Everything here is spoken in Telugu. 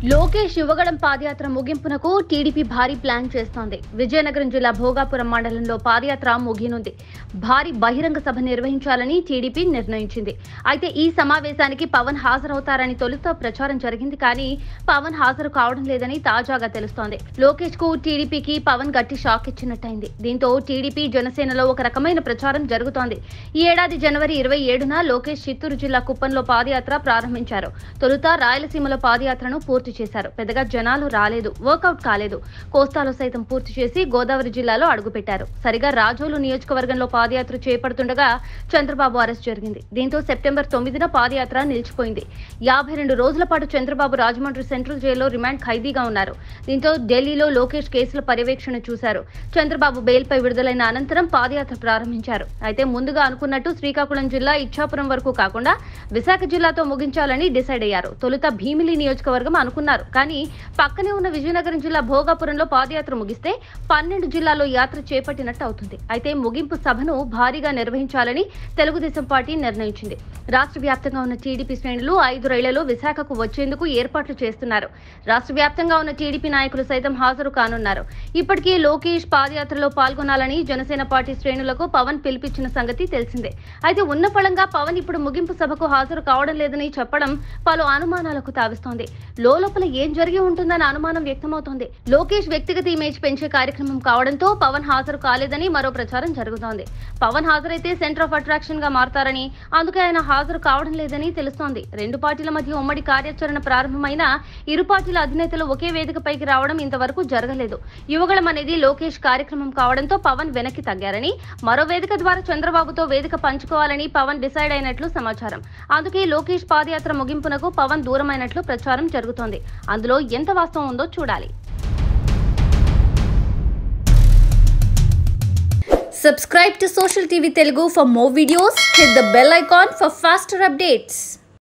లోకేష్ యువగళం పాదయాత్ర ముగింపునకు టీడీపీ భారీ ప్లాన్ చేస్తోంది. విజయనగరం జిల్లా భోగాపురం మండలంలో పాదయాత్ర ముగినుంది. భారీ బహిరంగ సభ నిర్వహించాలని టీడీపీ నిర్ణయించింది. అయితే ఈ సమావేశానికి పవన్ హాజరవుతారని తొలుత ప్రచారం జరిగింది. కానీ పవన్ హాజరు కావడం లేదని తాజాగా తెలుస్తోంది. లోకేష్ కు టీడీపీకి పవన్ గట్టి షాక్ ఇచ్చినట్టయింది. దీంతో టీడీపీ జనసేనలో ఒక రకమైన ప్రచారం జరుగుతోంది. ఈ ఏడాది జనవరి 27న లోకేష్ చిత్తూరు జిల్లా కుప్పంలో పాదయాత్ర ప్రారంభించారు. తొలుత రాయలసీమలో పాదయాత్రను పూర్తి చేశారు. పెద్దగా జనాలు రాలేదు, వర్కౌట్ కాలేదు. కోస్తాలో సైతం పూర్తి చేసి గోదావరి జిల్లాలో అడుగుపెట్టారు. సరిగా రాజోలు నియోజకవర్గంలో పాదయాత్ర చేపడుతుండగా చంద్రబాబు అరెస్ట్ జరిగింది. దీంతో సెప్టెంబర్ 9న పాదయాత్ర నిలిచిపోయింది. 52 రోజుల పాటు చంద్రబాబు రాజమండ్రి సెంట్రల్ జైల్లో రిమాండ్ ఖైదీగా ఉన్నారు. దీంతో ఢిల్లీలో లోకేష్ కేసుల పర్యవేక్షణ చూశారు. చంద్రబాబు బెయిల్పై విడుదలైన అనంతరం పాదయాత్ర ప్రారంభించారు. అయితే ముందుగా అనుకున్నట్టు శ్రీకాకుళం జిల్లా ఇచ్చాపురం వరకు కాకుండా విశాఖ జిల్లాతో ముగించాలని డిసైడ్ అయ్యారు. తొలుత భీమిలి నియోజకవర్గం అనుకున్నారు. కానీ పక్కనే ఉన్న విజయనగరం జిల్లా భోగాపురంలో పాదయాత్ర ముగిస్తే 12 జిల్లాల్లో యాత్ర చేపట్టినట్టు అవుతుంది. అయితే ముగింపు సభను భారీగా నిర్వహించాలని తెలుగుదేశం పార్టీ నిర్ణయించింది. రాష్ట్ర వ్యాప్తంగా ఉన్న టీడీపీ శ్రేణులు 5 రైళ్లలో విశాఖకు వచ్చేందుకు ఏర్పాట్లు చేస్తున్నారు. రాష్ట్ర వ్యాప్తంగా ఉన్న టీడీపీ నాయకులు సైతం హాజరు కానున్నారు. ఇప్పటికే లోకేష్ పాదయాత్రలో పాల్గొనాలని జనసేన పార్టీ శ్రేణులకు పవన్ పిలిపించిన సంగతి తెలిసిందే. అయితే ఉన్న ఫలంగా పవన్ ఇప్పుడు ముగింపు సభకు హాజరు కావడం లేదని చెప్పడం పలు అనుమానాలకు తావిస్తోంది. లోపల ఏం జరిగి ఉంటుందన్న అనుమానం వ్యక్తమవుతోంది. లోకేష్ వ్యక్తిగత ఇమేజ్ పెంచే కార్యక్రమం కావడంతో పవన్ హాజరు కాలేదని మరో ప్రచారం జరుగుతోంది. పవన్ హాజరైతే సెంటర్ ఆఫ్ అట్రాక్షన్ గా మారతారని, అందుకే ఆయన హాజరు కావడం లేదని తెలుస్తోంది. రెండు పార్టీల మధ్య ఉమ్మడి కార్యాచరణ ప్రారంభమైన ఇరు పార్టీల అధినేతలు ఒకే వేదికపైకి రావడం ఇంతవరకు జరగలేదు. యువగళం అనేది లోకేష్ కార్యక్రమం కావడంతో పవన్ వెనక్కి తగ్గారని, మరో వేదిక ద్వారా చంద్రబాబుతో వేదిక పంచుకోవాలని పవన్ డిసైడ్ అయినట్లు సమాచారం. అందుకే లోకేష్ పాదయాత్ర ముగింపునకు పవన్ దూరమైనట్లు ప్రచారం జరుగుతోంది. అందులో ఎంత వాస్తవం ఉందో చూడాలి. Subscribe to Social TV Telugu for more videos. Hit the bell icon for faster updates.